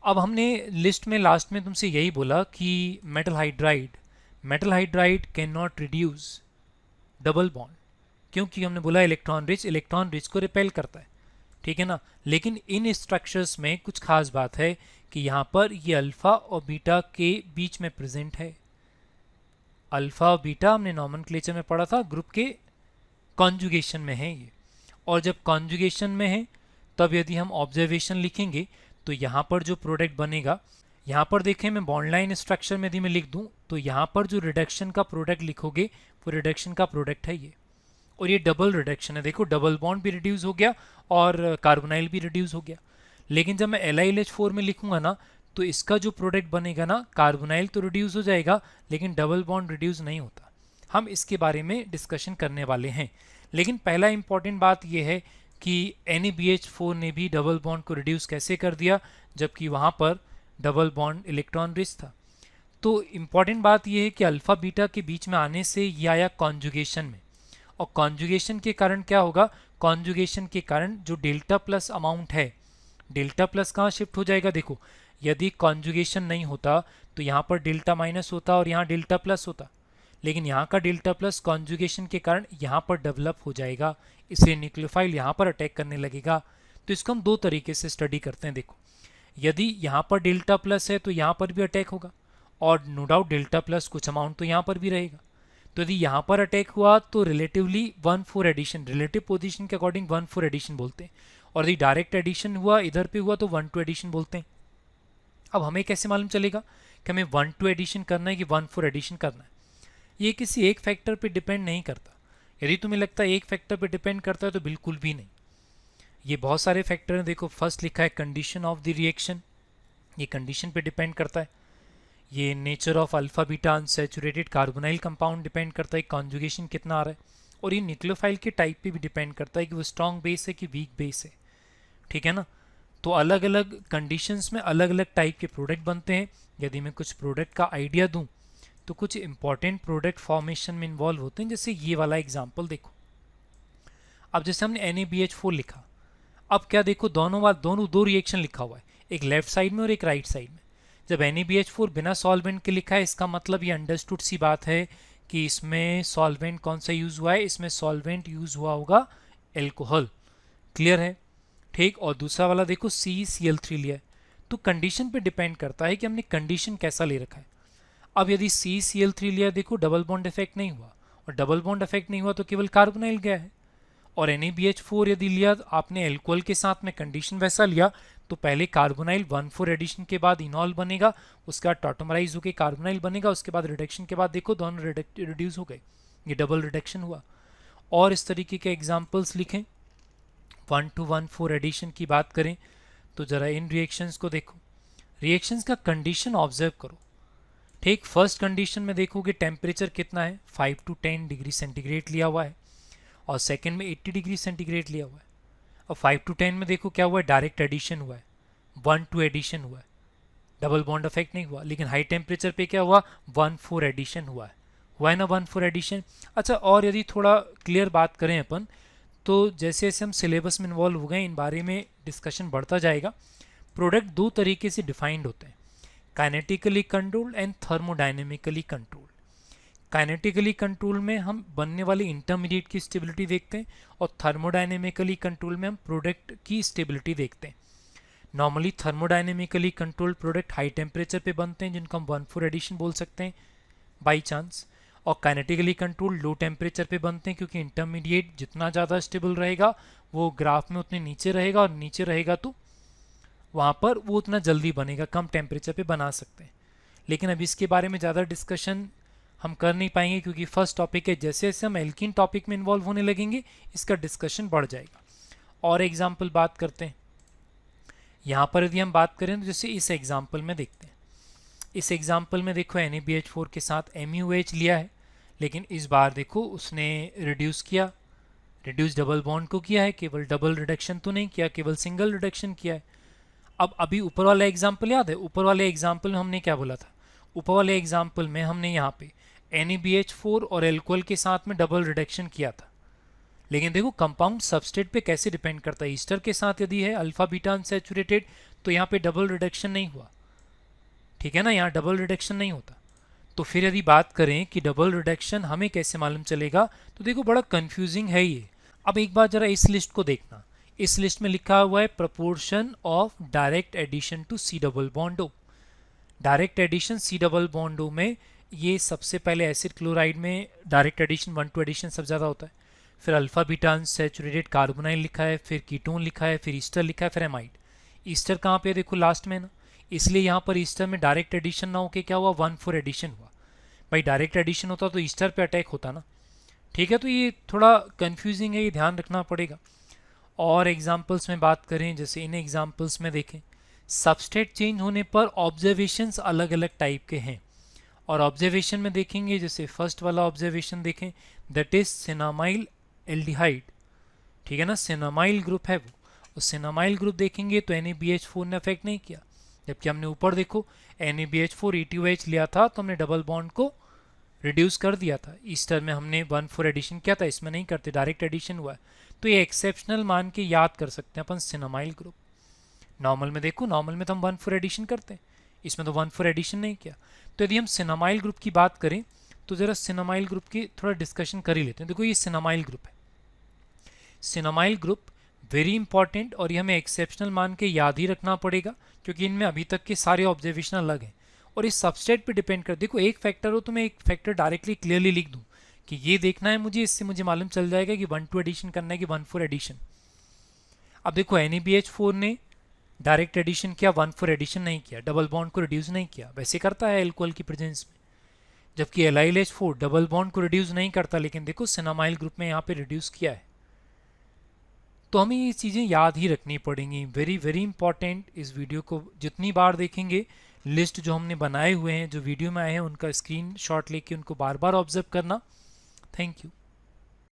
अब हमने लिस्ट में लास्ट में तुमसे यही बोला कि metal hydride can not reduce double bond, क्योंकि हमने बोला इलेक्ट्रॉन रिच को रिपेल करता है, ठीक है ना। लेकिन इन स्ट्रक्चर्स में कुछ खास बात है कि यहाँ पर ये अल्फा और बीटा के बीच में प्रेजेंट है। अल्फा और बीटा हमने नॉमेनक्लेचर में पढ़ा था, ग्रुप के कॉन्जुगेशन में है ये, और जब कॉन्जुगेशन में है तब यदि हम ऑब्जर्वेशन लिखेंगे तो यहाँ पर जो प्रोडक्ट बनेगा, यहाँ पर देखें मैं बॉन्ड लाइन स्ट्रक्चर में यदि मैं लिख दूँ तो यहाँ पर जो रिडक्शन का प्रोडक्ट लिखोगे वो रिडक्शन का प्रोडक्ट है ये, और ये डबल रिडक्शन है। देखो डबल बॉन्ड भी रिड्यूस हो गया और कार्बोनाइल भी रिड्यूस हो गया। लेकिन जब मैं LiLH4 में लिखूंगा ना तो इसका जो प्रोडक्ट बनेगा ना, कार्बोनाइल तो रिड्यूस हो जाएगा लेकिन डबल बॉन्ड रिड्यूस नहीं होता। हम इसके बारे में डिस्कशन करने वाले हैं। लेकिन पहला इंपॉर्टेंट बात यह है कि NaBH4 ने भी डबल बॉन्ड को रिड्यूस कैसे कर दिया, जबकि वहाँ पर डबल बॉन्ड इलेक्ट्रॉन रिच था। तो इम्पॉर्टेंट बात यह है कि अल्फा बीटा के बीच में आने से ये आया कॉन्जुगेशन में, और कॉन्जुगेशन के कारण क्या होगा? कॉन्जुगेशन के कारण जो डेल्टा प्लस अमाउंट है, डेल्टा प्लस कहाँ शिफ्ट हो जाएगा? देखो यदि कॉन्जुगेशन नहीं होता तो यहाँ पर डेल्टा माइनस होता और यहाँ डेल्टा प्लस होता, लेकिन यहाँ का डेल्टा प्लस कॉन्जुगेशन के कारण यहाँ पर डेवलप हो जाएगा, इसलिए न्यूक्लियोफाइल यहाँ पर अटैक करने लगेगा। तो इसको हम दो तरीके से स्टडी करते हैं। देखो यदि यहाँ पर डेल्टा प्लस है तो यहाँ पर भी अटैक होगा, और नो डाउट डेल्टा प्लस कुछ अमाउंट तो यहाँ पर भी रहेगा। तो यदि यहाँ पर अटैक हुआ तो रिलेटिवली 1,4 एडिशन, रिलेटिव पोजीशन के अकॉर्डिंग 1,4 एडिशन बोलते हैं, और यदि डायरेक्ट एडिशन हुआ इधर पे हुआ तो 1,2 एडिशन बोलते हैं। अब हमें कैसे मालूम चलेगा कि हमें 1,2 एडिशन करना है कि 1,4 एडिशन करना है? ये किसी एक फैक्टर पे डिपेंड नहीं करता। यदि तुम्हें लगता है एक फैक्टर पे डिपेंड करता है तो बिल्कुल भी नहीं, ये बहुत सारे फैक्टर हैं। देखो फर्स्ट लिखा है कंडीशन ऑफ द रिएक्शन, ये कंडीशन पे डिपेंड करता है। ये nature of alpha beta unsaturated carbonyl compound depend करता है, कॉन्जुगेशन कितना आ रहा है, और ये न्यूक्लियोफाइल के टाइप पे भी डिपेंड करता है कि वो स्ट्रॉन्ग बेस है कि वीक बेस है, ठीक है ना। तो अलग अलग कंडीशंस में अलग अलग टाइप के प्रोडक्ट बनते हैं। यदि मैं कुछ प्रोडक्ट का आइडिया दूं तो कुछ इंपॉर्टेंट प्रोडक्ट फॉर्मेशन में इन्वॉल्व होते हैं, जैसे ये वाला एग्जाम्पल देखो। अब जैसे हमने NaBH4 लिखा, अब क्या देखो दोनों दो रिएक्शन लिखा हुआ है, एक लेफ्ट साइड में और एक राइट साइड में। जब NaBH4 बिना सॉल्वेंट के लिखा है, इसका मतलब ये अंडरस्टूड सी बात है कि इसमें सॉल्वेंट कौन सा यूज हुआ है? इसमें सॉल्वेंट यूज हुआ होगा एल्कोहल। क्लियर है? ठीक। और दूसरा वाला देखो CeCl3 लिया है, तो कंडीशन पे डिपेंड करता है कि हमने कंडीशन कैसा ले रखा है। अब यदि CeCl3 लिया, देखो डबल बॉन्ड इफेक्ट नहीं हुआ, और डबल बॉन्ड इफेक्ट नहीं हुआ तो केवल कार्बोनाइल गया है, और NaBH4 यदि लिया आपने एल्कोहल के साथ में, कंडीशन वैसा लिया तो पहले कार्बोनाइल 1,4 एडिशन के बाद इनॉल बनेगा, उसके बाद टॉटोमराइज होकर कार्बोनाइल बनेगा, उसके बाद रिडक्शन के बाद देखो दोनों रिड्यूस हो गए, ये डबल रिडक्शन हुआ। और इस तरीके के एग्जाम्पल्स लिखें। 1 to 1,4 एडिशन की बात करें तो जरा इन रिएक्शंस को देखो, रिएक्शंस का कंडीशन ऑब्जर्व करो। ठीक, फर्स्ट कंडीशन में देखोगे टेम्परेचर कितना है, 5 to 10 डिग्री सेंटीग्रेड लिया हुआ है, और सेकेंड में 80 डिग्री सेंटीग्रेड लिया हुआ है। और 5 to 10 में देखो क्या हुआ है, डायरेक्ट एडिशन हुआ है, 1,2 एडिशन हुआ है, डबल बॉन्ड इफेक्ट नहीं हुआ। लेकिन हाई टेम्परेचर पे क्या हुआ, 1,4 एडिशन हुआ है ना, 1,4 एडिशन। अच्छा, और यदि थोड़ा क्लियर बात करें अपन, तो जैसे जैसे हम सिलेबस में इन्वॉल्व हो गए इन बारे में डिस्कशन बढ़ता जाएगा। प्रोडक्ट दो तरीके से डिफाइंड होते हैं, kinetically controlled and thermodynamically controlled. Kinetically control में हम बनने वाली इंटरमीडिएट की स्टेबिलिटी देखते हैं, और थर्मोडाइनेमिकली कंट्रोल में हम प्रोडक्ट की स्टेबिलिटी देखते हैं। Normally thermodynamically controlled product high temperature पे बनते हैं, जिनको हम 1,4 एडिशन बोल सकते हैं बाई चांस, और काइनेटिकली कंट्रोल लो टेम्परेचर पे बनते हैं, क्योंकि इंटरमीडिएट जितना ज़्यादा स्टेबल रहेगा वो ग्राफ में उतने नीचे रहेगा, और नीचे रहेगा तो वहाँ पर वो उतना जल्दी बनेगा, कम टेम्परेचर पे बना सकते हैं। लेकिन अब इसके बारे में ज़्यादा डिस्कशन हम कर नहीं पाएंगे, क्योंकि फर्स्ट टॉपिक है, जैसे जैसे हम एल्कीन टॉपिक में इन्वॉल्व होने लगेंगे इसका डिस्कशन बढ़ जाएगा। और एग्जाम्पल बात करते हैं, यहाँ पर यदि हम बात करें तो जैसे इस एग्जाम्पल में देखते हैं, इस एग्जाम्पल में देखो NaBH4 के साथ MuH लिया है, लेकिन इस बार देखो उसने रिड्यूस किया, रिड्यूस डबल बॉन्ड को किया है, केवल डबल रिडक्शन तो नहीं किया, केवल सिंगल रिडक्शन किया है। अब अभी ऊपर वाला एग्जाम्पल याद है, ऊपर वाले एग्जाम्पल में हमने क्या बोला था, ऊपर वाले एग्जाम्पल में हमने यहाँ पे NaBH4 और एल्कोहल के साथ में डबल रिडक्शन किया था। लेकिन देखो कंपाउंड सबस्ट्रेट पे कैसे डिपेंड करता है, ईस्टर के साथ यदि है अल्फा बीटा अनसैचुरेटेड तो यहाँ पे डबल रिडक्शन नहीं हुआ, ठीक है ना, यहाँ डबल रिडक्शन नहीं होता। तो फिर यदि बात करें कि डबल रिडक्शन हमें कैसे मालूम चलेगा, तो देखो बड़ा कंफ्यूजिंग है ये। अब एक बार जरा इस लिस्ट को देखना, इस लिस्ट में लिखा हुआ है proportion of direct addition to C double bond O। Direct addition C double bond O में ये सबसे पहले एसिड क्लोराइड में डायरेक्ट एडिशन 1,2 एडिशन सबसे ज़्यादा होता है, फिर अल्फा बीटा अनसैचुरेटेड कार्बोनाइल लिखा है, फिर कीटोन लिखा है, फिर ईस्टर लिखा है, फिर एमाइड। ईस्टर कहाँ पे देखो लास्ट में ना, इसलिए यहाँ पर ईस्टर में डायरेक्ट एडिशन ना होके क्या हुआ, 1,4 एडिशन हुआ। भाई डायरेक्ट एडिशन होता तो ईस्टर पे अटैक होता ना, ठीक है। तो ये थोड़ा कंफ्यूजिंग है, ये ध्यान रखना पड़ेगा। और एग्जाम्पल्स में बात करें, जैसे इन एग्जाम्पल्स में देखें, सबस्ट्रेट चेंज होने पर ऑब्जर्वेशंस अलग अलग टाइप के हैं, और ऑब्जर्वेशन में देखेंगे, जैसे फर्स्ट वाला ऑब्जर्वेशन देखें, दैट इज सिनामाइल एल्डिहाइड, ठीक है ना, सिनामाइल ग्रुप है वो, उस सिनामाइल ग्रुप देखेंगे तो NaBH4 ने अफेक्ट नहीं किया, जबकि हमने ऊपर देखो NaBH4 E2H लिया था तो हमने डबल बॉन्ड को रिड्यूस कर दिया था। ईस्टर में हमने 1,4 एडिशन किया था, इसमें नहीं करते, डायरेक्ट एडिशन हुआ है। तो ये एक्सेप्शनल मान के याद कर सकते हैं अपन सिनामाइल ग्रुप। नॉर्मल में देखो, नॉर्मल में तो हम 1,4 एडिशन करते हैं, इसमें तो 1,4 एडिशन नहीं किया। तो यदि हम सिनामाइल ग्रुप की बात करें तो जरा सिनामाइल ग्रुप की थोड़ा डिस्कशन कर ही लेते हैं। देखो ये सिनामाइल ग्रुप है, सिनामाइल ग्रुप वेरी इंपॉर्टेंट, और ये हमें एक्सेप्शनल मान के याद ही रखना पड़ेगा, क्योंकि इनमें अभी तक के सारे ऑब्जर्वेशन अलग हैं और इस सबस्ट्रेट पे डिपेंड कर। देखो एक फैक्टर हो तो मैं एक फैक्टर डायरेक्टली क्लियरली लिख दूं कि ये देखना है मुझे, इससे मुझे मालूम चल जाएगा कि 1,2 एडिशन करना है कि 1,4 एडिशन। अब देखो NaBH4 ने डायरेक्ट एडिशन किया, 1,4 एडिशन नहीं किया, डबल बॉन्ड को रिड्यूस नहीं किया, वैसे करता है एल्कोहल की प्रेजेंस में। जबकि LiLH4 डबल बॉन्ड को रिड्यूस नहीं करता, लेकिन देखो सिनामाइल ग्रुप में यहाँ पे रिड्यूस किया है। तो हमें ये चीज़ें याद ही रखनी पड़ेंगी, वेरी वेरी इंपॉर्टेंट। इस वीडियो को जितनी बार देखेंगे, लिस्ट जो हमने बनाए हुए हैं, जो वीडियो में आए हैं, उनका स्क्रीनशॉट लेके उनको बार बार ऑब्जर्व करना। Thank you.